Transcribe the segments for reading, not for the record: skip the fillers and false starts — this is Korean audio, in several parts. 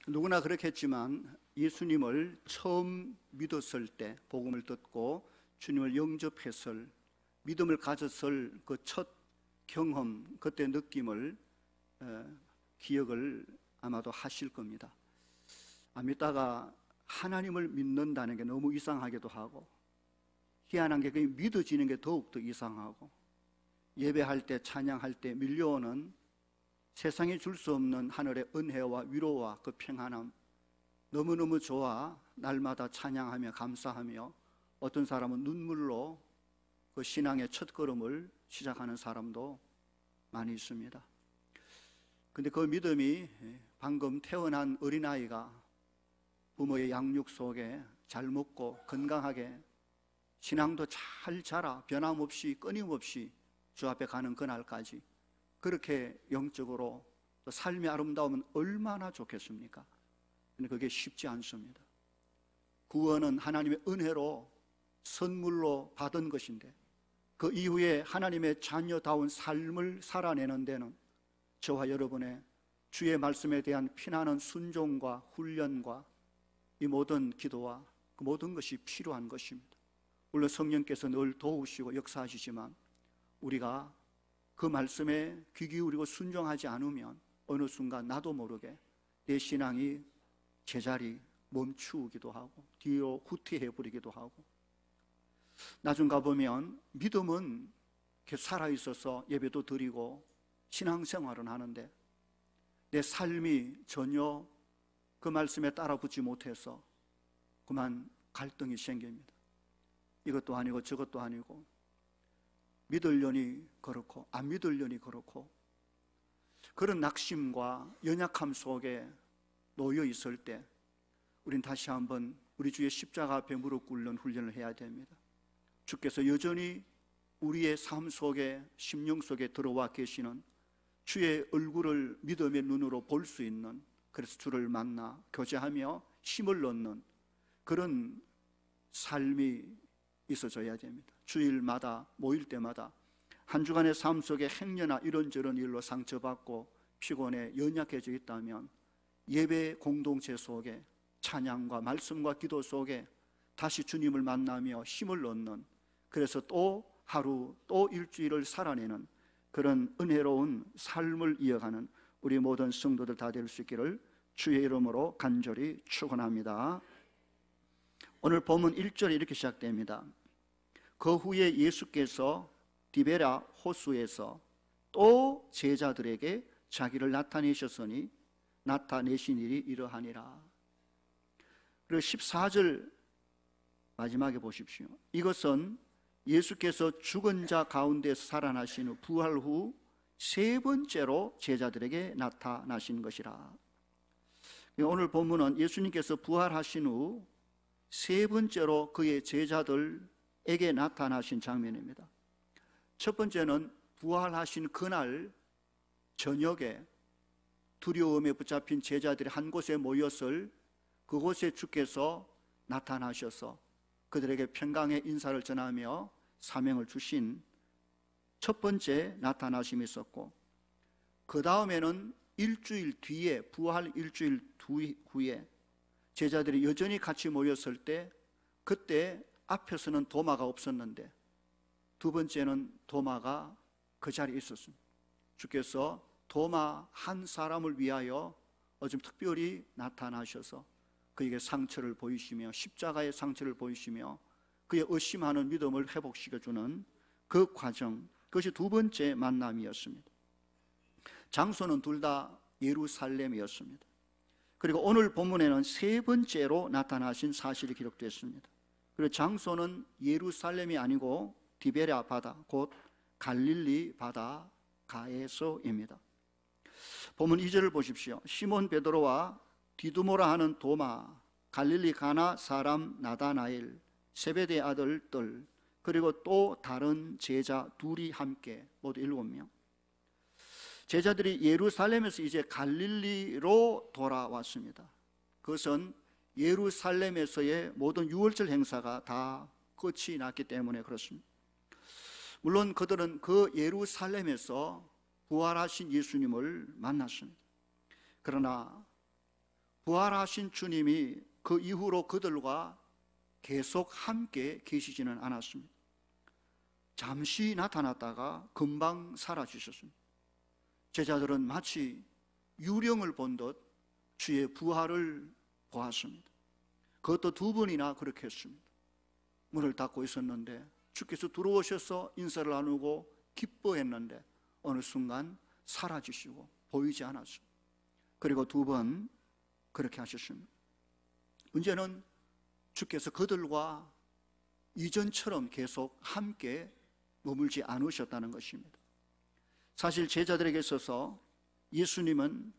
누구나 그렇겠지만 예수님을 처음 믿었을 때, 복음을 듣고 주님을 영접했을, 믿음을 가졌을 그 첫 경험, 그때 느낌을 기억을 아마도 하실 겁니다. 믿다가 하나님을 믿는다는 게 너무 이상하기도 하고, 희한한 게 그게 믿어지는 게 더욱더 이상하고, 예배할 때, 찬양할 때 밀려오는 세상에 줄 수 없는 하늘의 은혜와 위로와 그 평안함, 너무너무 좋아 날마다 찬양하며 감사하며, 어떤 사람은 눈물로 그 신앙의 첫걸음을 시작하는 사람도 많이 있습니다. 근데 그 믿음이 방금 태어난 어린아이가 부모의 양육 속에 잘 먹고 건강하게 신앙도 잘 자라 변함없이 끊임없이 주 앞에 가는 그날까지 그렇게 영적으로 또 삶의 아름다움은 얼마나 좋겠습니까? 근데 그게 쉽지 않습니다. 구원은 하나님의 은혜로 선물로 받은 것인데, 그 이후에 하나님의 자녀다운 삶을 살아내는 데는 저와 여러분의 주의 말씀에 대한 피나는 순종과 훈련과 이 모든 기도와 그 모든 것이 필요한 것입니다. 물론 성령께서 늘 도우시고 역사하시지만 우리가 그 말씀에 귀 기울이고 순종하지 않으면 어느 순간 나도 모르게 내 신앙이 제자리 멈추기도 하고 뒤로 후퇴해버리기도 하고, 나중 가보면 믿음은 계속 살아있어서 예배도 드리고 신앙생활은 하는데 내 삶이 전혀 그 말씀에 따라 붙지 못해서 그만 갈등이 생깁니다. 이것도 아니고 저것도 아니고, 믿으려니 그렇고 안 믿으려니 그렇고, 그런 낙심과 연약함 속에 놓여 있을 때 우린 다시 한번 우리 주의 십자가 앞에 무릎 꿇는 훈련을 해야 됩니다. 주께서 여전히 우리의 삶 속에, 심령 속에 들어와 계시는, 주의 얼굴을 믿음의 눈으로 볼 수 있는, 그래서 주를 만나 교제하며 힘을 얻는 그런 삶이 있어져야 됩니다. 주일마다 모일 때마다 한 주간의 삶 속에 행여나 이런저런 일로 상처받고 피곤해 연약해져 있다면 예배 공동체 속에 찬양과 말씀과 기도 속에 다시 주님을 만나며 힘을 얻는, 그래서 또 하루 또 일주일을 살아내는 그런 은혜로운 삶을 이어가는 우리 모든 성도들 다 될 수 있기를 주의 이름으로 간절히 축원합니다. 오늘 본문 1절에 이렇게 시작됩니다. 그 후에 예수께서 디베랴 호수에서 또 제자들에게 자기를 나타내셨으니 나타내신 일이 이러하니라. 그리고 14절 마지막에 보십시오. 이것은 예수께서 죽은 자 가운데서 살아나신 후 부활 후 세 번째로 제자들에게 나타나신 것이라. 오늘 본문은 예수님께서 부활하신 후 세 번째로 그의 제자들에게 나타나신 장면입니다. 첫 번째는 부활하신 그날 저녁에 두려움에 붙잡힌 제자들이 한 곳에 모였을 그곳에 주께서 나타나셔서 그들에게 평강의 인사를 전하며 사명을 주신 첫 번째 나타나심이 있었고, 그 다음에는 일주일 뒤에, 부활 일주일 후에 제자들이 여전히 같이 모였을 때, 그때 앞에서는 도마가 없었는데 두 번째는 도마가 그 자리에 있었습니다. 주께서 도마 한 사람을 위하여 좀 특별히 나타나셔서 그에게 상처를 보이시며, 십자가의 상처를 보이시며 그의 의심하는 믿음을 회복시켜주는 그 과정, 그것이 두 번째 만남이었습니다. 장소는 둘 다 예루살렘이었습니다. 그리고 오늘 본문에는 세 번째로 나타나신 사실이 기록되었습니다. 그리고 장소는 예루살렘이 아니고 디베랴 바다, 곧 갈릴리 바다 가에서입니다. 본문 2절을 보십시오. 시몬 베드로와 디두모라 하는 도마, 갈릴리 가나 사람 나다나엘, 세베대 아들들, 그리고 또 다른 제자 둘이 함께 모두 7명. 제자들이 예루살렘에서 이제 갈릴리로 돌아왔습니다. 그것은 예루살렘에서의 모든 유월절 행사가 다 끝이 났기 때문에 그렇습니다. 물론 그들은 그 예루살렘에서 부활하신 예수님을 만났습니다. 그러나 부활하신 주님이 그 이후로 그들과 계속 함께 계시지는 않았습니다. 잠시 나타났다가 금방 사라지셨습니다. 제자들은 마치 유령을 본 듯 주의 부활을 보았습니다. 그것도 2번이나 그렇게 했습니다. 문을 닫고 있었는데 주께서 들어오셔서 인사를 나누고 기뻐했는데 어느 순간 사라지시고 보이지 않았습니다. 그리고 2번 그렇게 하셨습니다. 문제는 주께서 그들과 이전처럼 계속 함께 머물지 않으셨다는 것입니다. 사실 제자들에게 있어서 예수님은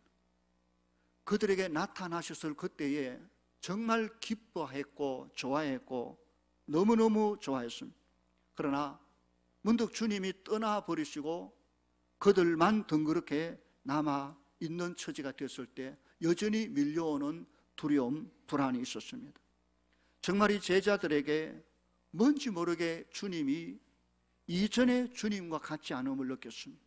그들에게 나타나셨을 그때에 정말 기뻐했고 좋아했고 너무너무 좋아했습니다. 그러나 문득 주님이 떠나버리시고 그들만 덩그렇게 남아 있는 처지가 됐을 때 여전히 밀려오는 두려움, 불안이 있었습니다. 정말 이 제자들에게 뭔지 모르게 주님이 이전에 주님과 같지 않음을 느꼈습니다.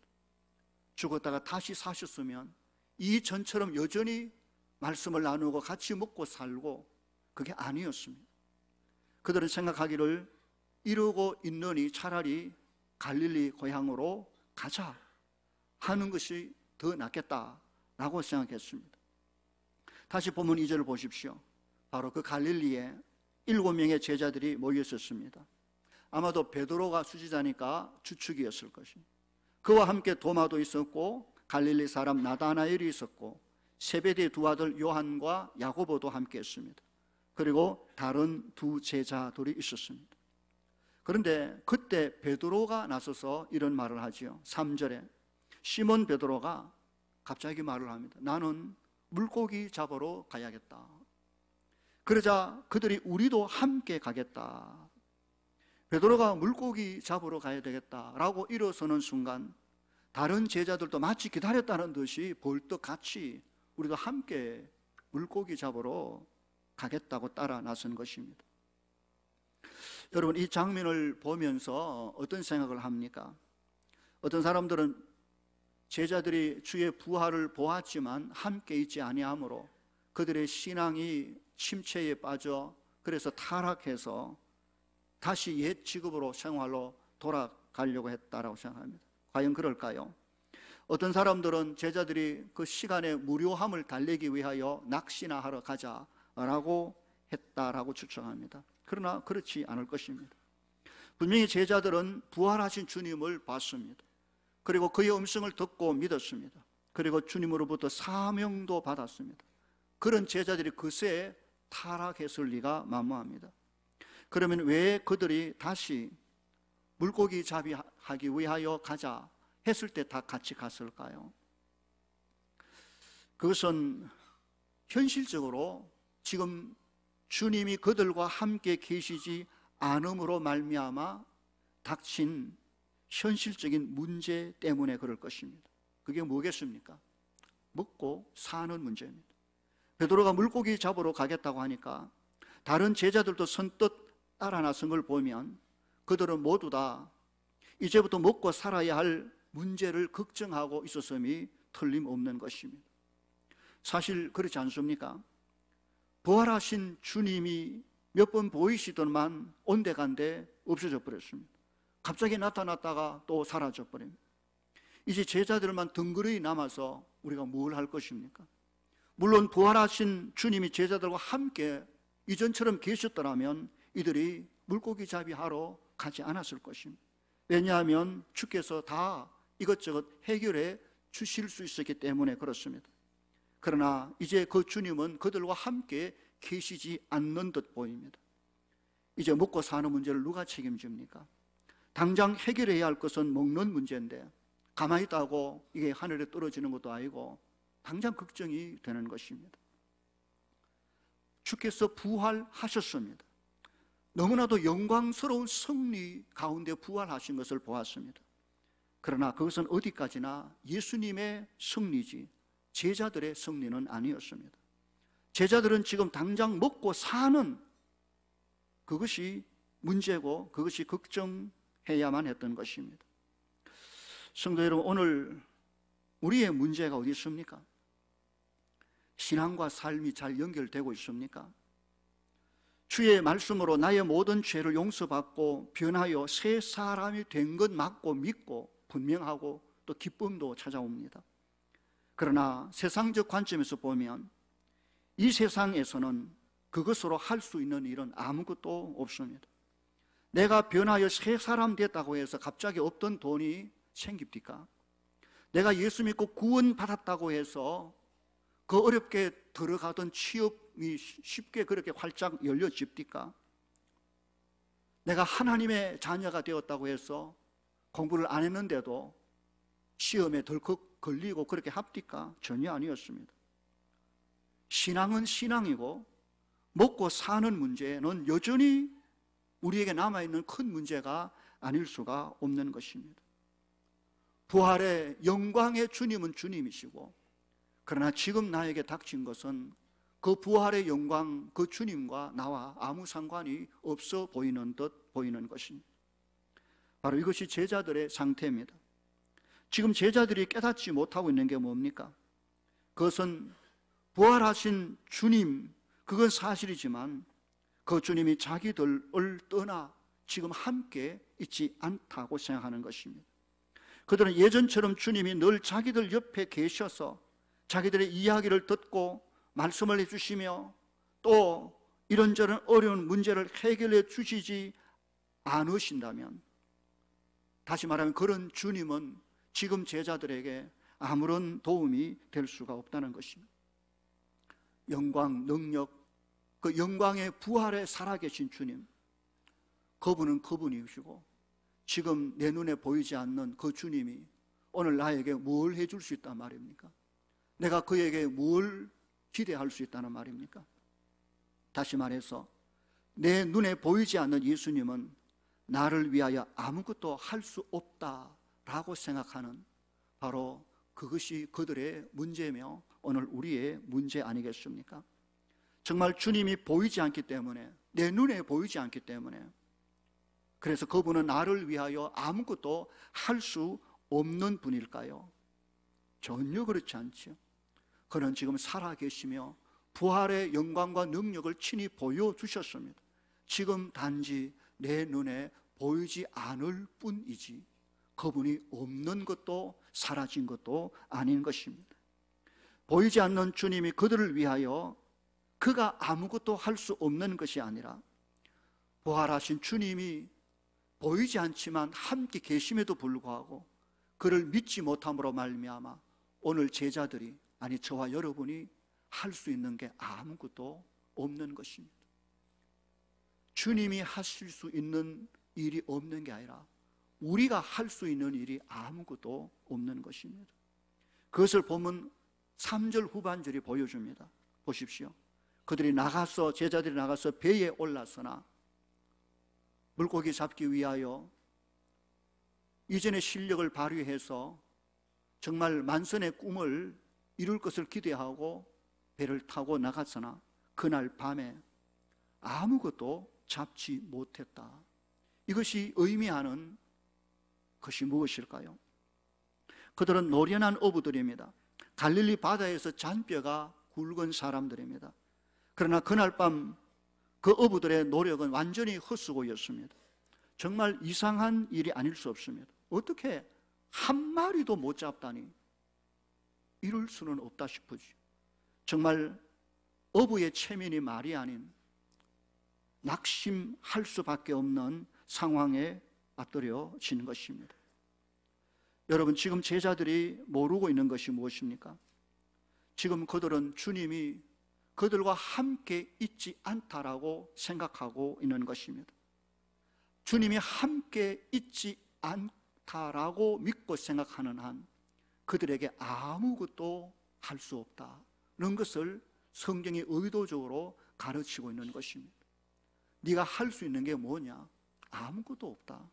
죽었다가 다시 사셨으면 이전처럼 여전히 말씀을 나누고 같이 먹고 살고 그게 아니었습니다. 그들은 생각하기를 이러고 있느니 차라리 갈릴리 고향으로 가자 하는 것이 더 낫겠다라고 생각했습니다. 다시 본문 2절을 보십시오. 바로 그 갈릴리에 7명의 제자들이 모여 있었습니다. 아마도 베드로가 수지자니까 주축이었을 것입니다. 그와 함께 도마도 있었고 갈릴리 사람 나다나엘이 있었고 세베대의 2 아들 요한과 야고보도 함께 했습니다. 그리고 다른 2 제자들이 있었습니다. 그런데 그때 베드로가 나서서 이런 말을 하지요. 3절에 시몬 베드로가 갑자기 말을 합니다. 나는 물고기 잡으러 가야겠다. 그러자 그들이 우리도 함께 가겠다. 베드로가 물고기 잡으러 가야 되겠다라고 일어서는 순간 다른 제자들도 마치 기다렸다는 듯이 벌떡 같이 우리도 함께 물고기 잡으러 가겠다고 따라 나선 것입니다. 여러분, 이 장면을 보면서 어떤 생각을 합니까? 어떤 사람들은 제자들이 주의 부활을 보았지만 함께 있지 아니하므로 그들의 신앙이 침체에 빠져 그래서 타락해서 다시 옛 직업으로 생활로 돌아가려고 했다라고 생각합니다. 과연 그럴까요? 어떤 사람들은 제자들이 그 시간의 무료함을 달래기 위하여 낚시나 하러 가자라고 했다라고 추측합니다. 그러나 그렇지 않을 것입니다. 분명히 제자들은 부활하신 주님을 봤습니다. 그리고 그의 음성을 듣고 믿었습니다. 그리고 주님으로부터 사명도 받았습니다. 그런 제자들이 그새 타락했을 리가 만무합니다. 그러면 왜 그들이 다시 물고기 잡이하기 위하여 가자 했을 때 다 같이 갔을까요? 그것은 현실적으로 지금 주님이 그들과 함께 계시지 않음으로 말미암아 닥친 현실적인 문제 때문에 그럴 것입니다. 그게 뭐겠습니까? 먹고 사는 문제입니다. 베드로가 물고기 잡으러 가겠다고 하니까 다른 제자들도 선뜻 따라 나선 걸 보면 그들은 모두 다 이제부터 먹고 살아야 할 문제를 걱정하고 있었음이 틀림없는 것입니다. 사실 그렇지 않습니까? 부활하신 주님이 몇 번 보이시더만 온데간데 없어져 버렸습니다. 갑자기 나타났다가 또 사라져 버립니다. 이제 제자들만 덩그러니 남아서 우리가 뭘 할 것입니까? 물론 부활하신 주님이 제자들과 함께 이전처럼 계셨더라면 이들이 물고기 잡이하러 가지 않았을 것입니다. 왜냐하면 주께서 다 이것저것 해결해 주실 수 있었기 때문에 그렇습니다. 그러나 이제 그 주님은 그들과 함께 계시지 않는 듯 보입니다. 이제 먹고 사는 문제를 누가 책임집니까? 당장 해결해야 할 것은 먹는 문제인데 가만히 있다고 이게 하늘에 떨어지는 것도 아니고 당장 걱정이 되는 것입니다. 주께서 부활하셨습니다. 너무나도 영광스러운 승리 가운데 부활하신 것을 보았습니다. 그러나 그것은 어디까지나 예수님의 승리지 제자들의 승리는 아니었습니다. 제자들은 지금 당장 먹고 사는 그것이 문제고 그것이 걱정해야만 했던 것입니다. 성도 여러분, 오늘 우리의 문제가 어디 있습니까? 신앙과 삶이 잘 연결되고 있습니까? 주의 말씀으로 나의 모든 죄를 용서받고 변하여 새 사람이 된 것 맞고 믿고 분명하고 또 기쁨도 찾아옵니다. 그러나 세상적 관점에서 보면 이 세상에서는 그것으로 할 수 있는 일은 아무것도 없습니다. 내가 변하여 새 사람 됐다고 해서 갑자기 없던 돈이 생깁니까? 내가 예수 믿고 구원받았다고 해서 그 어렵게 들어가던 취업이 쉽게 그렇게 활짝 열려집니까? 내가 하나님의 자녀가 되었다고 해서 공부를 안 했는데도 시험에 덜컥 걸리고 그렇게 합니까? 전혀 아니었습니다. 신앙은 신앙이고 먹고 사는 문제는 여전히 우리에게 남아있는 큰 문제가 아닐 수가 없는 것입니다. 부활의 영광의 주님은 주님이시고, 그러나 지금 나에게 닥친 것은 그 부활의 영광, 그 주님과 나와 아무 상관이 없어 보이는 듯 보이는 것입니다. 바로 이것이 제자들의 상태입니다. 지금 제자들이 깨닫지 못하고 있는 게 뭡니까? 그것은 부활하신 주님, 그건 사실이지만 그 주님이 자기들을 떠나 지금 함께 있지 않다고 생각하는 것입니다. 그들은 예전처럼 주님이 늘 자기들 옆에 계셔서 자기들의 이야기를 듣고 말씀을 해주시며 또 이런저런 어려운 문제를 해결해 주시지 않으신다면, 다시 말하면 그런 주님은 지금 제자들에게 아무런 도움이 될 수가 없다는 것입니다. 영광, 능력, 그 영광의 부활에 살아계신 주님, 그분은 그분이시고 지금 내 눈에 보이지 않는 그 주님이 오늘 나에게 뭘 해줄 수 있단 말입니까? 내가 그에게 뭘 기대할 수 있다는 말입니까? 다시 말해서 내 눈에 보이지 않는 예수님은 나를 위하여 아무것도 할 수 없다라고 생각하는, 바로 그것이 그들의 문제며 오늘 우리의 문제 아니겠습니까? 정말 주님이 보이지 않기 때문에, 내 눈에 보이지 않기 때문에, 그래서 그분은 나를 위하여 아무것도 할 수 없는 분일까요? 전혀 그렇지 않죠. 그는 지금 살아계시며 부활의 영광과 능력을 친히 보여주셨습니다. 지금 단지 내 눈에 보이지 않을 뿐이지 그분이 없는 것도 사라진 것도 아닌 것입니다. 보이지 않는 주님이 그들을 위하여 그가 아무것도 할 수 없는 것이 아니라 부활하신 주님이 보이지 않지만 함께 계심에도 불구하고 그를 믿지 못함으로 말미암아 오늘 제자들이, 아니 저와 여러분이 할 수 있는 게 아무것도 없는 것입니다. 주님이 하실 수 있는 일이 없는 게 아니라 우리가 할 수 있는 일이 아무것도 없는 것입니다. 그것을 보면 3절 후반절이 보여줍니다. 보십시오. 제자들이 나가서 배에 올랐으나 물고기 잡기 위하여 이전의 실력을 발휘해서 정말 만선의 꿈을 이룰 것을 기대하고 배를 타고 나갔으나 그날 밤에 아무것도 잡지 못했다. 이것이 의미하는 것이 무엇일까요? 그들은 노련한 어부들입니다. 갈릴리 바다에서 잔뼈가 굵은 사람들입니다. 그러나 그날 밤 그 어부들의 노력은 완전히 헛수고였습니다. 정말 이상한 일이 아닐 수 없습니다. 어떻게 한 마리도 못 잡다니, 이럴 수는 없다 싶으죠. 정말 어부의 체면이 말이 아닌 낙심할 수밖에 없는 상황에 맞들여지는 것입니다. 여러분, 지금 제자들이 모르고 있는 것이 무엇입니까? 지금 그들은 주님이 그들과 함께 있지 않다라고 생각하고 있는 것입니다. 주님이 함께 있지 않다라고 믿고 생각하는 한 그들에게 아무것도 할 수 없다는 것을 성경이 의도적으로 가르치고 있는 것입니다. 네가 할 수 있는 게 뭐냐? 아무것도 없다.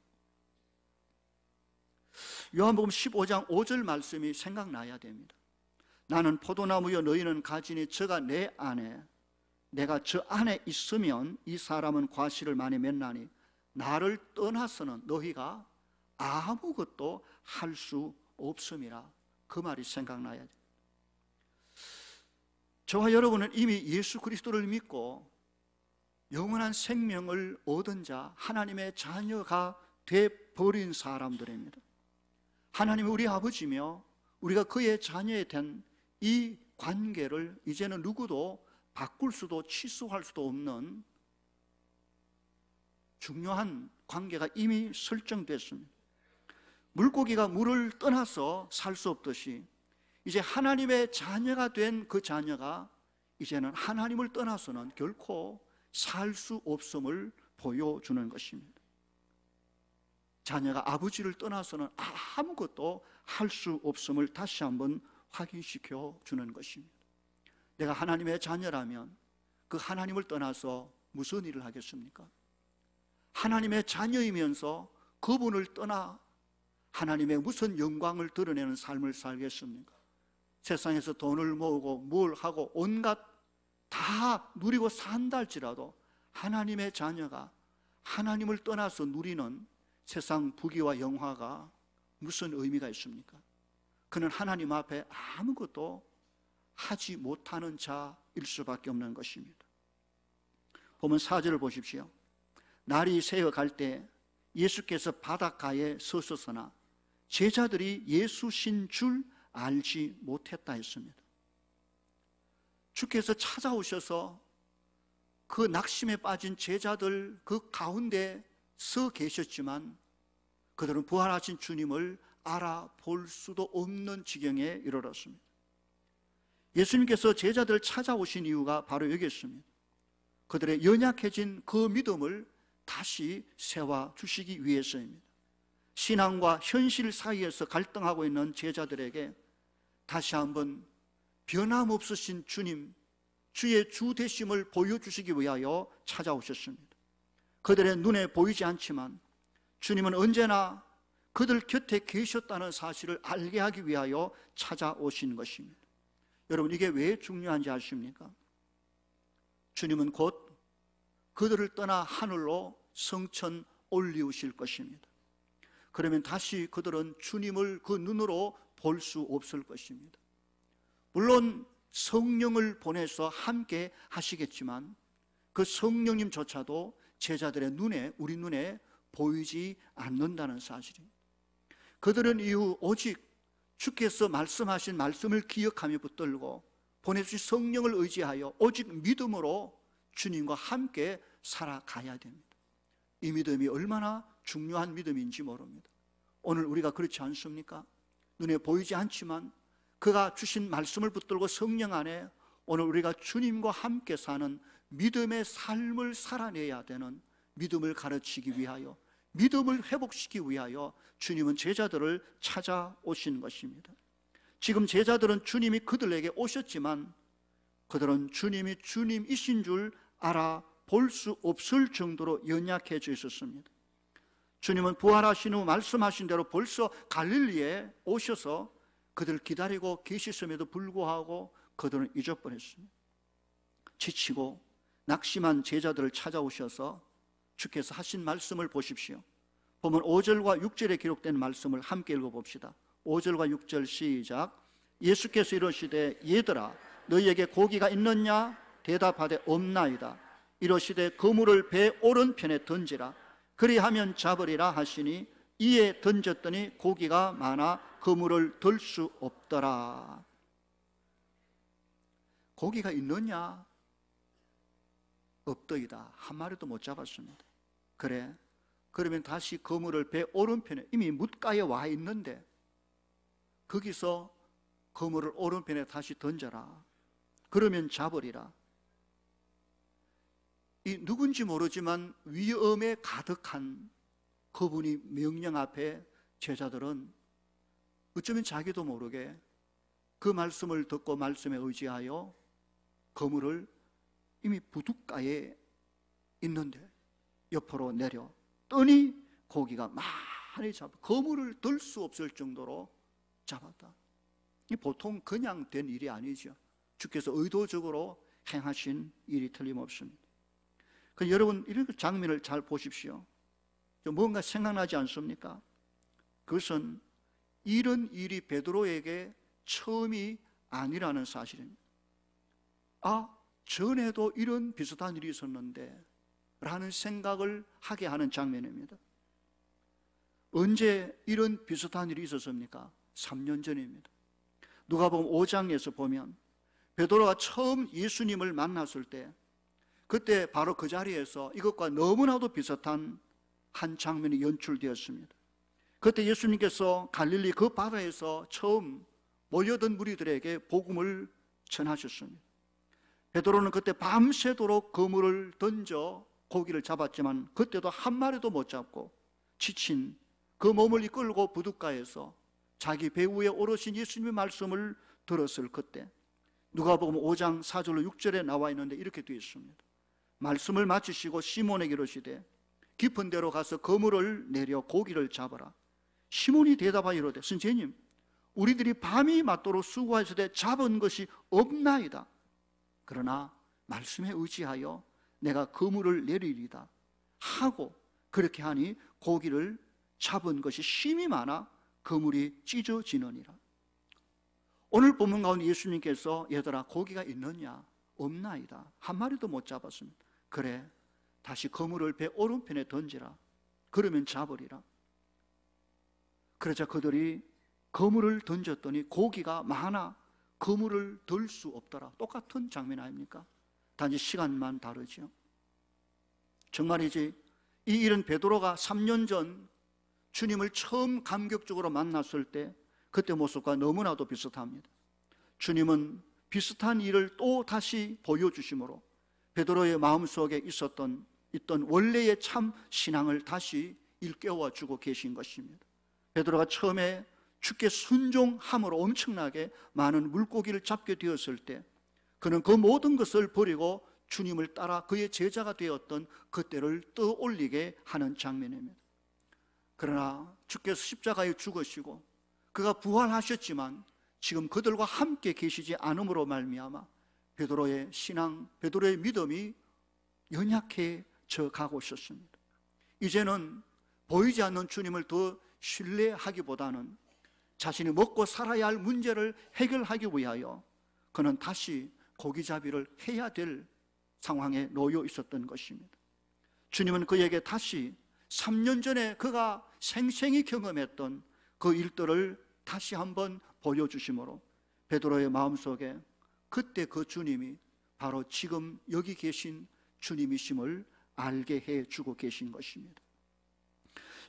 요한복음 15장 5절 말씀이 생각나야 됩니다. 나는 포도나무여 너희는 가지니 저가 내 안에, 내가 저 안에 있으면 이 사람은 과실을 많이 맺나니 나를 떠나서는 너희가 아무것도 할 수 없음이라. 그 말이 생각나야 됩니다. 저와 여러분은 이미 예수 그리스도를 믿고 영원한 생명을 얻은 자, 하나님의 자녀가 되어버린 사람들입니다. 하나님이 우리 아버지며 우리가 그의 자녀에 된 이 관계를 이제는 누구도 바꿀 수도 취소할 수도 없는 중요한 관계가 이미 설정됐습니다. 물고기가 물을 떠나서 살 수 없듯이 이제 하나님의 자녀가 된 그 자녀가 이제는 하나님을 떠나서는 결코 살 수 없음을 보여주는 것입니다. 자녀가 아버지를 떠나서는 아무것도 할 수 없음을 다시 한번 확인시켜 주는 것입니다. 내가 하나님의 자녀라면 그 하나님을 떠나서 무슨 일을 하겠습니까? 하나님의 자녀이면서 그분을 떠나 하나님의 무슨 영광을 드러내는 삶을 살겠습니까? 세상에서 돈을 모으고 뭘 하고 온갖 다 누리고 산다 할지라도 하나님의 자녀가 하나님을 떠나서 누리는 세상 부귀와 영화가 무슨 의미가 있습니까? 그는 하나님 앞에 아무것도 하지 못하는 자일 수밖에 없는 것입니다. 보면 4절을 보십시오. 날이 새어갈 때 예수께서 바닷가에 서서서나 제자들이 예수신 줄 알지 못했다 했습니다. 주께서 찾아오셔서 그 낙심에 빠진 제자들 그 가운데 서 계셨지만 그들은 부활하신 주님을 알아볼 수도 없는 지경에 이르렀습니다. 예수님께서 제자들을 찾아오신 이유가 바로 여기 있습니다. 그들의 연약해진 그 믿음을 다시 세워주시기 위해서입니다. 신앙과 현실 사이에서 갈등하고 있는 제자들에게 다시 한번 변함없으신 주님, 주의 주 되심을 보여주시기 위하여 찾아오셨습니다. 그들의 눈에 보이지 않지만 주님은 언제나 그들 곁에 계셨다는 사실을 알게 하기 위하여 찾아오신 것입니다. 여러분, 이게 왜 중요한지 아십니까? 주님은 곧 그들을 떠나 하늘로 성천 올리우실 것입니다. 그러면 다시 그들은 주님을 그 눈으로 볼 수 없을 것입니다. 물론 성령을 보내서 함께 하시겠지만 그 성령님조차도 제자들의 눈에, 우리 눈에 보이지 않는다는 사실입니다. 그들은 이후 오직 주께서 말씀하신 말씀을 기억하며 붙들고 보내주신 성령을 의지하여 오직 믿음으로 주님과 함께 살아가야 됩니다. 이 믿음이 얼마나 중요한 믿음인지 모릅니다. 오늘 우리가 그렇지 않습니까? 눈에 보이지 않지만 그가 주신 말씀을 붙들고 성령 안에 오늘 우리가 주님과 함께 사는 믿음의 삶을 살아내야 되는, 믿음을 가르치기 위하여, 믿음을 회복시키기 위하여 주님은 제자들을 찾아오신 것입니다. 지금 제자들은 주님이 그들에게 오셨지만 그들은 주님이 주님이신 줄 알아볼 수 없을 정도로 연약해져 있었습니다. 주님은 부활하신 후 말씀하신 대로 벌써 갈릴리에 오셔서 그들을 기다리고 계셨음에도 불구하고 그들은 잊어버렸습니다. 지치고 낙심한 제자들을 찾아오셔서 주께서 하신 말씀을 보십시오. 보면 5절과 6절에 기록된 말씀을 함께 읽어봅시다. 5절과 6절 시작. 예수께서 이러시되 얘들아 너희에게 고기가 있느냐? 대답하되 없나이다. 이러시되 그물을 배 오른편에 던지라. 그리하면 잡으리라 하시니 이에 던졌더니 고기가 많아 그물을 들 수 없더라. 고기가 있느냐? 없더이다. 한 마리도 못 잡았습니다. 그래, 그러면 다시 그물을 배 오른편에, 이미 뭇가에 와 있는데 거기서 그물을 오른편에 다시 던져라. 그러면 잡으리라. 이 누군지 모르지만 위험에 가득한 그분이 명령 앞에 제자들은 어쩌면 자기도 모르게 그 말씀을 듣고 말씀에 의지하여 그물을 이미 부둣가에 있는데 옆으로 내려 떠니 고기가 많이 잡아 그물을 들 수 없을 정도로 잡았다. 이 보통 그냥 된 일이 아니죠. 주께서 의도적으로 행하신 일이 틀림없습니다. 여러분, 이런 장면을 잘 보십시오. 뭔가 생각나지 않습니까? 그것은 이런 일이 베드로에게 처음이 아니라는 사실입니다. 전에도 이런 비슷한 일이 있었는데 라는 생각을 하게 하는 장면입니다. 언제 이런 비슷한 일이 있었습니까? 3년 전입니다. 누가복음 5장에서 보면 베드로가 처음 예수님을 만났을 때, 그때 바로 그 자리에서 이것과 너무나도 비슷한 한 장면이 연출되었습니다. 그때 예수님께서 갈릴리 그 바다에서 처음 모여든 무리들에게 복음을 전하셨습니다. 베드로는 그때 밤새도록 그물을 던져 고기를 잡았지만 그때도 한 마리도 못 잡고 지친 그 몸을 이끌고 부둣가에서 자기 배 위에 오르신 예수님의 말씀을 들었을 그때, 누가복음 5장 4절로 6절에 나와 있는데 이렇게 되어 있습니다. 말씀을 마치시고 시몬에게 이르시되 깊은 데로 가서 그물을 내려 고기를 잡아라. 시몬이 대답하여 이르되 선생님, 우리들이 밤이 맞도록 수고하시되 잡은 것이 없나이다. 그러나 말씀에 의지하여 내가 그물을 내리리다 하고 그렇게 하니 고기를 잡은 것이 심히 많아 그물이 찢어지느니라. 오늘 본문 가운데 예수님께서 얘들아 고기가 있느냐? 없나이다. 한 마리도 못 잡았습니다. 그래, 다시 그물을 배 오른편에 던지라. 그러면 잡으리라. 그러자 그들이 그물을 던졌더니 고기가 많아 그물을 들 수 없더라. 똑같은 장면 아닙니까? 단지 시간만 다르죠. 정말이지 이 일은 베드로가 3년 전 주님을 처음 감격적으로 만났을 때 그때 모습과 너무나도 비슷합니다. 주님은 비슷한 일을 또 다시 보여주심으로 베드로의 마음속에 있던 원래의 참 신앙을 다시 일깨워주고 계신 것입니다. 베드로가 처음에 주께 순종함으로 엄청나게 많은 물고기를 잡게 되었을 때 그는 그 모든 것을 버리고 주님을 따라 그의 제자가 되었던 그때를 떠올리게 하는 장면입니다. 그러나 주께서 십자가에 죽으시고 그가 부활하셨지만 지금 그들과 함께 계시지 않음으로 말미암아 베드로의 신앙, 베드로의 믿음이 연약해져 가고 있었습니다. 이제는 보이지 않는 주님을 더 신뢰하기보다는 자신이 먹고 살아야 할 문제를 해결하기 위하여 그는 다시 고기잡이를 해야 될 상황에 놓여 있었던 것입니다. 주님은 그에게 다시 3년 전에 그가 생생히 경험했던 그 일들을 다시 한번 보여주심으로 베드로의 마음속에 그때 그 주님이 바로 지금 여기 계신 주님이심을 알게 해주고 계신 것입니다.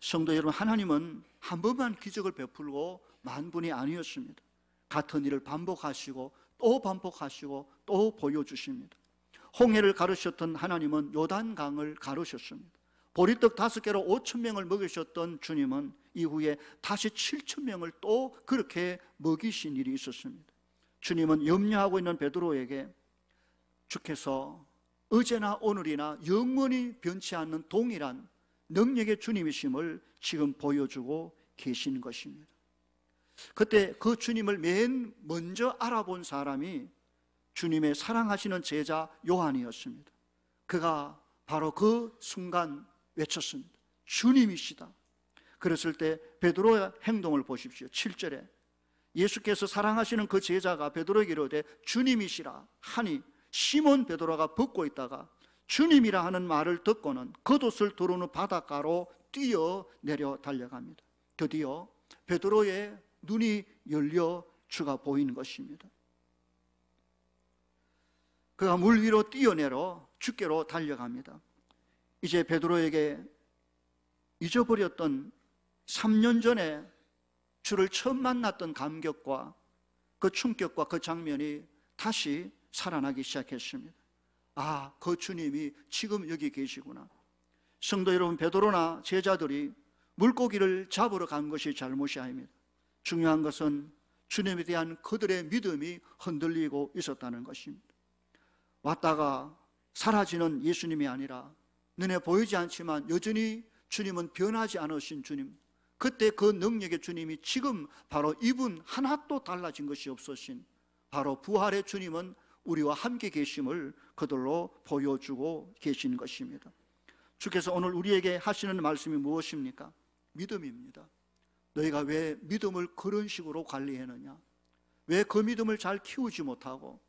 성도 여러분, 하나님은 한 번만 기적을 베풀고 만분이 아니었습니다. 같은 일을 반복하시고 또 반복하시고 또 보여주십니다. 홍해를 가르셨던 하나님은 요단강을 가르셨습니다. 보리떡 5개로 5,000명을 먹이셨던 주님은 이후에 다시 7,000명을 또 그렇게 먹이신 일이 있었습니다. 주님은 염려하고 있는 베드로에게 주께서 어제나 오늘이나 영원히 변치 않는 동일한 능력의 주님이심을 지금 보여주고 계신 것입니다. 그때 그 주님을 맨 먼저 알아본 사람이 주님의 사랑하시는 제자 요한이었습니다. 그가 바로 그 순간 외쳤습니다. 주님이시다. 그랬을 때 베드로의 행동을 보십시오. 7절에 예수께서 사랑하시는 그 제자가 베드로에게 이르되 주님이시라 하니 시몬 베드로가 벗고 있다가 주님이라 하는 말을 듣고는 겉옷을 두르는 바닷가로 뛰어내려 달려갑니다. 드디어 베드로의 눈이 열려 주가 보이는 것입니다. 그가 물 위로 뛰어내려 주께로 달려갑니다. 이제 베드로에게 잊어버렸던 3년 전에 주를 처음 만났던 감격과 그 충격과 그 장면이 다시 살아나기 시작했습니다. 아, 그 주님이 지금 여기 계시구나. 성도 여러분, 베드로나 제자들이 물고기를 잡으러 간 것이 잘못이 아닙니다. 중요한 것은 주님에 대한 그들의 믿음이 흔들리고 있었다는 것입니다. 왔다가 사라지는 예수님이 아니라 눈에 보이지 않지만 여전히 주님은 변하지 않으신 주님, 그때 그 능력의 주님이 지금 바로 이분 하나도 달라진 것이 없으신 바로 부활의 주님은 우리와 함께 계심을 그들로 보여주고 계신 것입니다. 주께서 오늘 우리에게 하시는 말씀이 무엇입니까? 믿음입니다. 너희가 왜 믿음을 그런 식으로 관리했느냐? 왜 그 믿음을 잘 키우지 못하고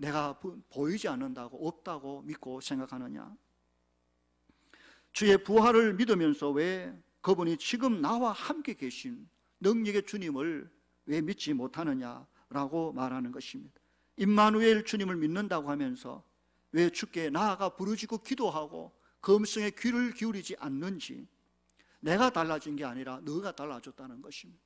내가 보이지 않는다고, 없다고 믿고 생각하느냐? 주의 부활을 믿으면서 왜 그분이 지금 나와 함께 계신 능력의 주님을 왜 믿지 못하느냐라고 말하는 것입니다. 임마누엘 주님을 믿는다고 하면서 왜 주께 나아가 부르짖고 기도하고 그 음성에 귀를 기울이지 않는지, 내가 달라진 게 아니라 너가 달라졌다는 것입니다.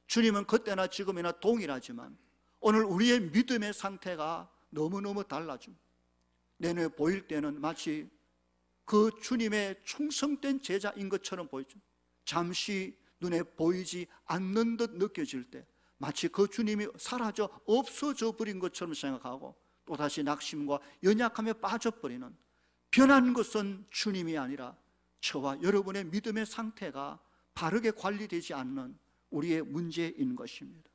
주님은 그때나 지금이나 동일하지만 오늘 우리의 믿음의 상태가 너무너무 달라집니다. 내 눈에 보일 때는 마치 그 주님의 충성된 제자인 것처럼 보이죠. 잠시 눈에 보이지 않는 듯 느껴질 때 마치 그 주님이 사라져 없어져 버린 것처럼 생각하고 또다시 낙심과 연약함에 빠져버리는, 변한 것은 주님이 아니라 저와 여러분의 믿음의 상태가 바르게 관리되지 않는 우리의 문제인 것입니다.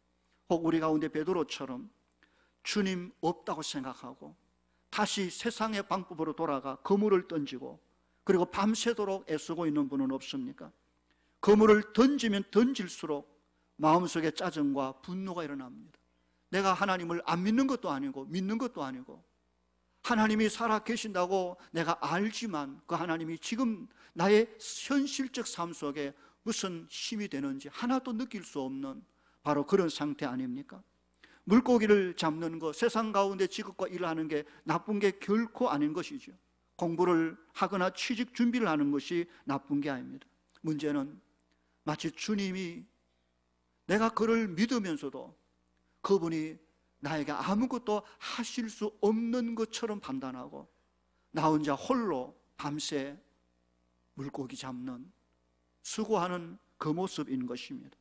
혹 우리 가운데 베드로처럼 주님 없다고 생각하고 다시 세상의 방법으로 돌아가 그물을 던지고 그리고 밤새도록 애쓰고 있는 분은 없습니까? 그물을 던지면 던질수록 마음속에 짜증과 분노가 일어납니다. 내가 하나님을 안 믿는 것도 아니고 믿는 것도 아니고, 하나님이 살아 계신다고 내가 알지만 그 하나님이 지금 나의 현실적 삶 속에 무슨 힘이 되는지 하나도 느낄 수 없는 바로 그런 상태 아닙니까? 물고기를 잡는 것, 세상 가운데 직업과 일을 하는 게 나쁜 게 결코 아닌 것이죠. 공부를 하거나 취직 준비를 하는 것이 나쁜 게 아닙니다. 문제는 마치 주님이 내가 그를 믿으면서도 그분이 나에게 아무것도 하실 수 없는 것처럼 판단하고 나 혼자 홀로 밤새 물고기 잡는, 수고하는 그 모습인 것입니다.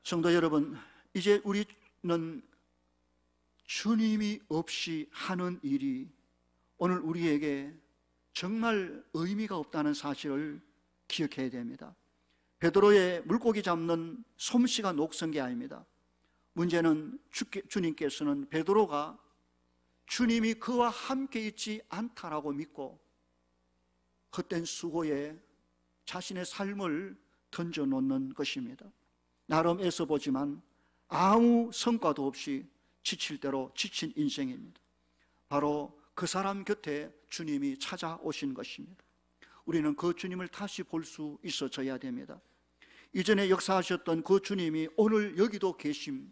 성도 여러분, 이제 우리는 주님이 없이 하는 일이 오늘 우리에게 정말 의미가 없다는 사실을 기억해야 됩니다. 베드로의 물고기 잡는 솜씨가 녹슨 게 아닙니다. 문제는 주님께서는 베드로가 주님이 그와 함께 있지 않다라고 믿고 헛된 수고에 자신의 삶을 던져놓는 것입니다. 나름 애써보지만 아무 성과도 없이 지칠 대로 지친 인생입니다. 바로 그 사람 곁에 주님이 찾아오신 것입니다. 우리는 그 주님을 다시 볼 수 있어져야 됩니다. 이전에 역사하셨던 그 주님이 오늘 여기도 계심을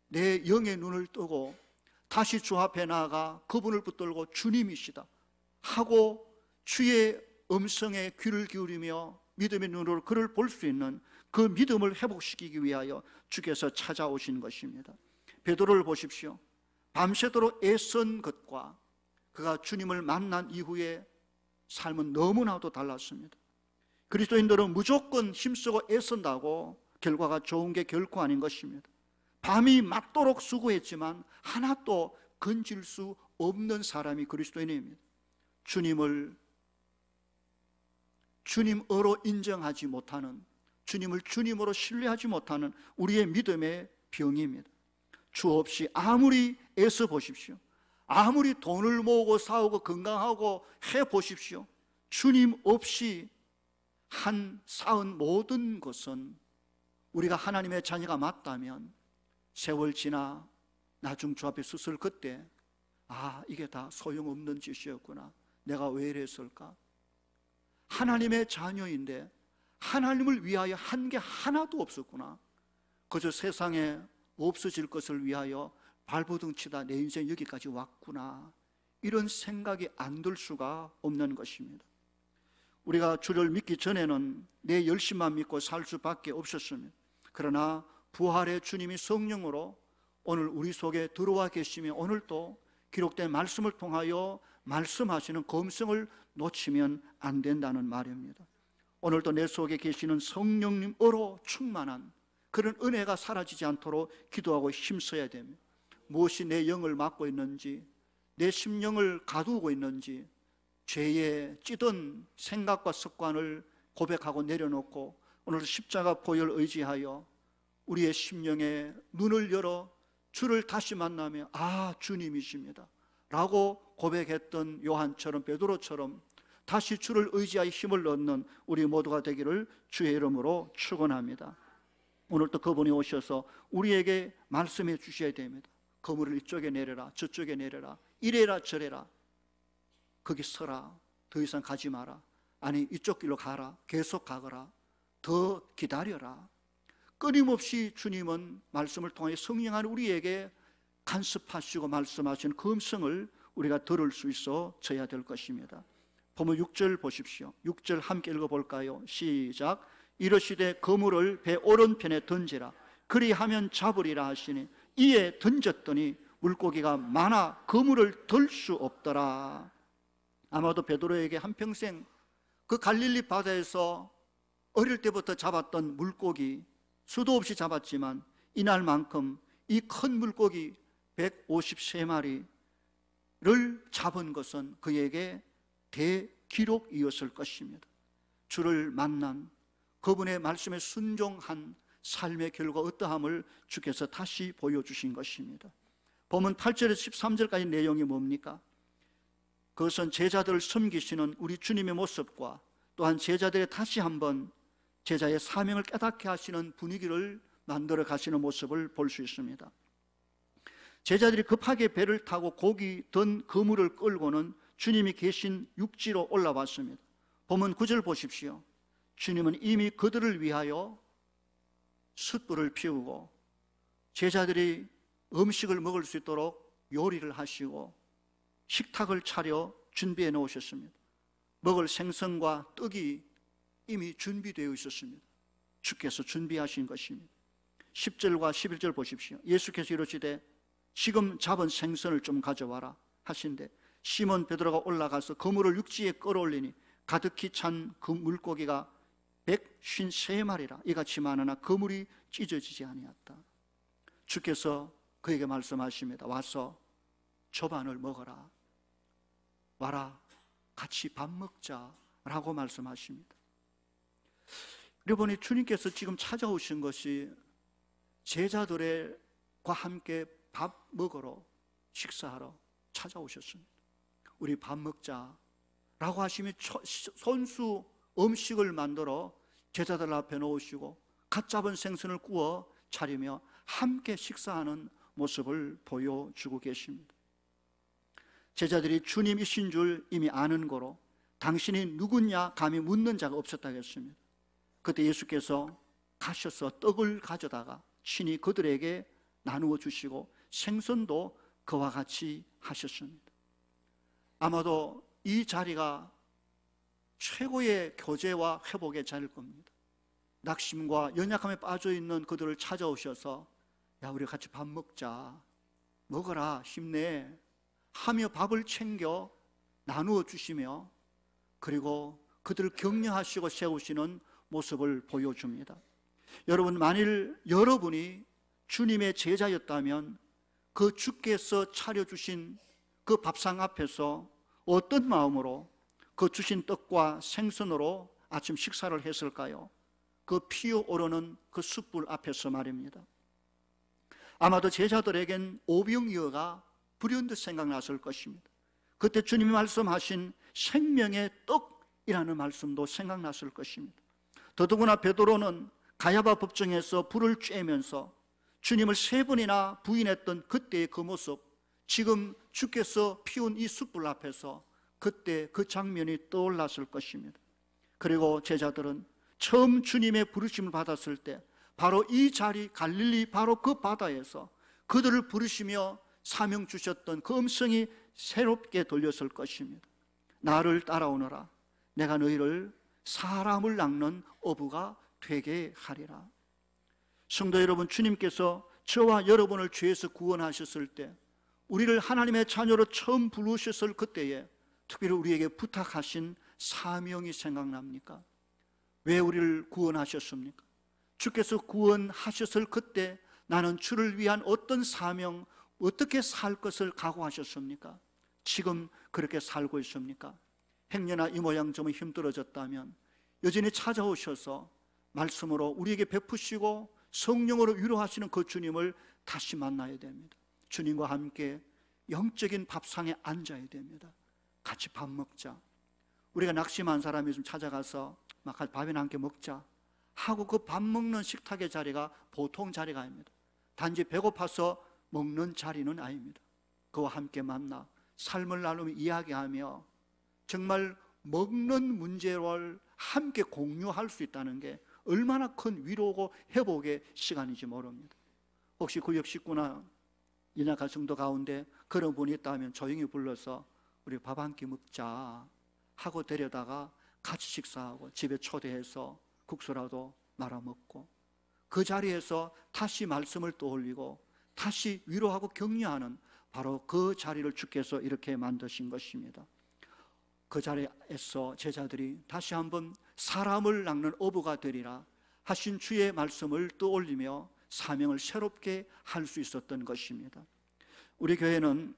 내 영의 눈을 뜨고 다시 주 앞에 나아가 그분을 붙들고 주님이시다 하고 주의 음성에 귀를 기울이며 믿음의 눈으로 그를 볼 수 있는 그 믿음을 회복시키기 위하여 주께서 찾아오신 것입니다. 베드로를 보십시오. 밤새도록 애쓴 것과 그가 주님을 만난 이후에 삶은 너무나도 달랐습니다. 그리스도인들은 무조건 힘쓰고 애쓴다고 결과가 좋은 게 결코 아닌 것입니다. 밤이 맞도록 수고했지만 하나도 건질 수 없는 사람이 그리스도인입니다. 주님을 주님으로 인정하지 못하는, 주님을 주님으로 신뢰하지 못하는 우리의 믿음의 병입니다. 주 없이 아무리 애써 보십시오. 아무리 돈을 모으고 싸우고 건강하고 해보십시오. 주님 없이 쌓은 모든 것은 우리가 하나님의 자녀가 맞다면 세월 지나 나중 주 앞에 섰을 그때 이게 다 소용없는 짓이었구나. 내가 왜 이랬을까? 하나님의 자녀인데 하나님을 위하여 한 게 하나도 없었구나. 그저 세상에 없어질 것을 위하여 발버둥치다 내 인생 여기까지 왔구나. 이런 생각이 안 들 수가 없는 것입니다. 우리가 주를 믿기 전에는 내 열심만 믿고 살 수밖에 없었습니다. 그러나 부활의 주님이 성령으로 오늘 우리 속에 들어와 계시며 오늘도 기록된 말씀을 통하여 말씀하시는 검성을 놓치면 안 된다는 말입니다. 오늘도 내 속에 계시는 성령님으로 충만한 그런 은혜가 사라지지 않도록 기도하고 힘써야 됩니다. 무엇이 내 영을 막고 있는지, 내 심령을 가두고 있는지, 죄에 찌든 생각과 습관을 고백하고 내려놓고 오늘 십자가 보혈 의지하여 우리의 심령에 눈을 열어 주를 다시 만나며 주님이십니다 라고 고백했던 요한처럼, 베드로처럼 다시 주를 의지하여 힘을 얻는 우리 모두가 되기를 주의 이름으로 축원합니다. 오늘도 그분이 오셔서 우리에게 말씀해 주셔야 됩니다. 그물을 이쪽에 내려라, 저쪽에 내려라, 이래라 저래라, 거기 서라, 더 이상 가지 마라, 아니 이쪽 길로 가라, 계속 가거라, 더 기다려라. 끊임없이 주님은 말씀을 통해 성령 안에 우리에게 간섭하시고 말씀하시는 그 음성을 우리가 들을 수 있어져야 될 것입니다. 보면 6절 보십시오. 6절 함께 읽어볼까요? 시작. 이르시되 그물을 배 오른편에 던지라, 그리하면 잡으리라 하시니 이에 던졌더니 물고기가 많아 그물을 들 수 없더라. 아마도 베드로에게 한평생 그 갈릴리 바다에서 어릴 때부터 잡았던 물고기, 수도 없이 잡았지만 이날만큼 이 큰 물고기 153마리를 잡은 것은 그에게 대기록이었을 것입니다. 주를 만난 그분의 말씀에 순종한 삶의 결과 어떠함을 주께서 다시 보여주신 것입니다. 보면 8절에서 13절까지 내용이 뭡니까? 그것은 제자들을 섬기시는 우리 주님의 모습과 또한 제자들의 다시 한번 제자의 사명을 깨닫게 하시는 분위기를 만들어 가시는 모습을 볼 수 있습니다. 제자들이 급하게 배를 타고 고기 든 그물을 끌고는 주님이 계신 육지로 올라왔습니다. 보면 9절 보십시오. 주님은 이미 그들을 위하여 숯불을 피우고 제자들이 음식을 먹을 수 있도록 요리를 하시고 식탁을 차려 준비해 놓으셨습니다. 먹을 생선과 떡이 이미 준비되어 있었습니다. 주께서 준비하신 것입니다. 10절과 11절 보십시오. 예수께서 이르시되 지금 잡은 생선을 좀 가져와라 하신대 시몬 베드로가 올라가서 그물을 육지에 끌어올리니 가득히 찬 그 물고기가 153마리라 이같이 많으나 그물이 찢어지지 아니었다. 주께서 그에게 말씀하십니다. 와서 조반을 먹어라. 와라, 같이 밥 먹자라고 말씀하십니다. 여러분이 주님께서 지금 찾아오신 것이 제자들과 함께 밥 먹으러 식사하러 찾아오셨습니다. 우리 밥 먹자라고 하시며 손수 음식을 만들어 제자들 앞에 놓으시고 갓 잡은 생선을 구워 차리며 함께 식사하는 모습을 보여주고 계십니다. 제자들이 주님이신 줄 이미 아는 거로 당신이 누구냐 감히 묻는 자가 없었다고 했습니다. 그때 예수께서 가셔서 떡을 가져다가 친히 그들에게 나누어 주시고 생선도 그와 같이 하셨습니다. 아마도 이 자리가 최고의 교제와 회복의 자리일 겁니다. 낙심과 연약함에 빠져있는 그들을 찾아오셔서 야, 우리 같이 밥 먹자, 먹어라, 힘내 하며 밥을 챙겨 나누어 주시며 그리고 그들을 격려하시고 세우시는 모습을 보여줍니다. 여러분, 만일 여러분이 주님의 제자였다면 그 주께서 차려주신 그 밥상 앞에서 어떤 마음으로 그 주신 떡과 생선으로 아침 식사를 했을까요? 그 피어오르는 그 숯불 앞에서 말입니다. 아마도 제자들에겐 오병이어가 불현듯 생각났을 것입니다. 그때 주님이 말씀하신 생명의 떡이라는 말씀도 생각났을 것입니다. 더더구나 베드로는 가야바 법정에서 불을 쬐면서 주님을 3번이나 부인했던 그때의 그 모습, 지금 주께서 피운 이 숯불 앞에서 그때 그 장면이 떠올랐을 것입니다. 그리고 제자들은 처음 주님의 부르심을 받았을 때 바로 이 자리 갈릴리 바로 그 바다에서 그들을 부르시며 사명 주셨던 그 음성이 새롭게 들렸을 것입니다. 나를 따라오너라, 내가 너희를 사람을 낚는 어부가 되게 하리라. 성도 여러분, 주님께서 저와 여러분을 죄에서 구원하셨을 때, 우리를 하나님의 자녀로 처음 부르셨을 그때에 특별히 우리에게 부탁하신 사명이 생각납니까? 왜 우리를 구원하셨습니까? 주께서 구원하셨을 그때 나는 주를 위한 어떤 사명, 어떻게 살 것을 각오하셨습니까? 지금 그렇게 살고 있습니까? 행여나 이 모양 좀 힘들어졌다면 여전히 찾아오셔서 말씀으로 우리에게 베푸시고 성령으로 위로하시는 그 주님을 다시 만나야 됩니다. 주님과 함께 영적인 밥상에 앉아야 됩니다. 같이 밥 먹자. 우리가 낙심한 사람이 좀 찾아가서 막 밥이나 함께 먹자 하고 그 밥 먹는 식탁의 자리가 보통 자리가 아닙니다. 단지 배고파서 먹는 자리는 아닙니다. 그와 함께 만나 삶을 나누며 이야기하며 정말 먹는 문제를 함께 공유할 수 있다는 게 얼마나 큰 위로고 회복의 시간인지 모릅니다. 혹시 구역 식구나 연약한 성도 가운데 그런 분이 있다면 조용히 불러서 우리 밥 한 끼 먹자 하고 데려다가 같이 식사하고 집에 초대해서 국수라도 말아 먹고 그 자리에서 다시 말씀을 떠올리고 다시 위로하고 격려하는 바로 그 자리를 주께서 이렇게 만드신 것입니다. 그 자리에서 제자들이 다시 한번 사람을 낚는 어부가 되리라 하신 주의 말씀을 떠올리며 사명을 새롭게 할 수 있었던 것입니다. 우리 교회는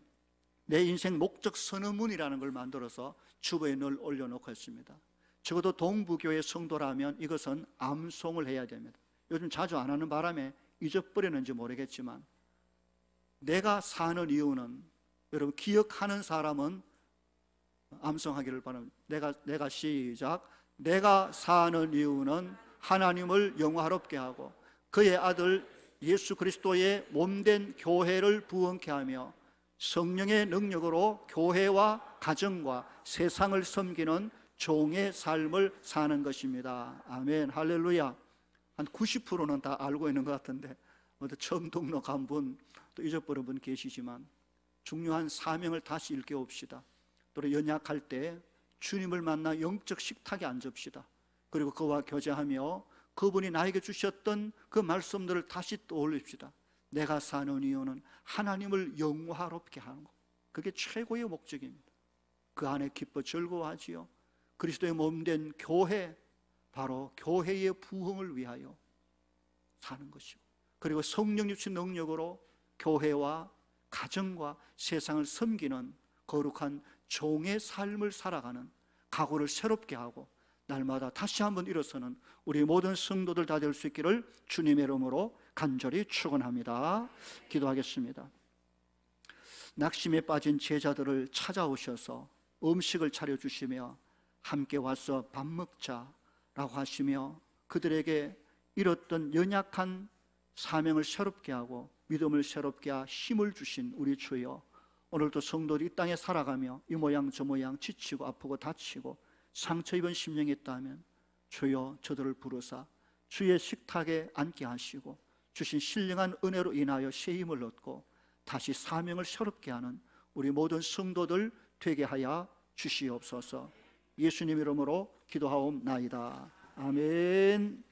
내 인생 목적 선언문이라는 걸 만들어서 주보에 늘 올려놓고 있습니다. 적어도 동부교회 성도라면 이것은 암송을 해야 됩니다. 요즘 자주 안 하는 바람에 잊어버리는지 모르겠지만 내가 사는 이유는, 여러분 기억하는 사람은 암송하기를 바랍니다. 내가 시작. 내가 사는 이유는 하나님을 영화롭게 하고 그의 아들 예수 그리스도의 몸된 교회를 부흥케 하며 성령의 능력으로 교회와 가정과 세상을 섬기는 종의 삶을 사는 것입니다. 아멘, 할렐루야. 한 90%는 다 알고 있는 것 같은데 처음 등록한 분, 또 잊어버린 분 계시지만 중요한 사명을 다시 일깨웁시다. 또 연약할 때 주님을 만나 영적 식탁에 앉읍시다. 그리고 그와 교제하며 그분이 나에게 주셨던 그 말씀들을 다시 떠올립시다. 내가 사는 이유는 하나님을 영화롭게 하는 것, 그게 최고의 목적입니다. 그 안에 기뻐 즐거워하지요. 그리스도의 몸된 교회, 바로 교회의 부흥을 위하여 사는 것이고, 그리고 성령 주신 능력으로 교회와 가정과 세상을 섬기는 거룩한 종의 삶을 살아가는 각오를 새롭게 하고 날마다 다시 한번 일어서는 우리 모든 성도들 다 될 수 있기를 주님의 이름으로 간절히 축원합니다. 기도하겠습니다. 낙심에 빠진 제자들을 찾아오셔서 음식을 차려주시며 함께 와서 밥 먹자라고 하시며 그들에게 잃었던 연약한 사명을 새롭게 하고 믿음을 새롭게 하여 힘을 주신 우리 주여, 오늘도 성도들이 이 땅에 살아가며 이 모양 저 모양 지치고 아프고 다치고 상처 입은 심령이 있다면 주여 저들을 부르사 주의 식탁에 앉게 하시고 주신 신령한 은혜로 인하여 새 힘을 얻고 다시 사명을 새롭게 하는 우리 모든 성도들 되게 하여 주시옵소서. 예수님 이름으로 기도하옵나이다. 아멘.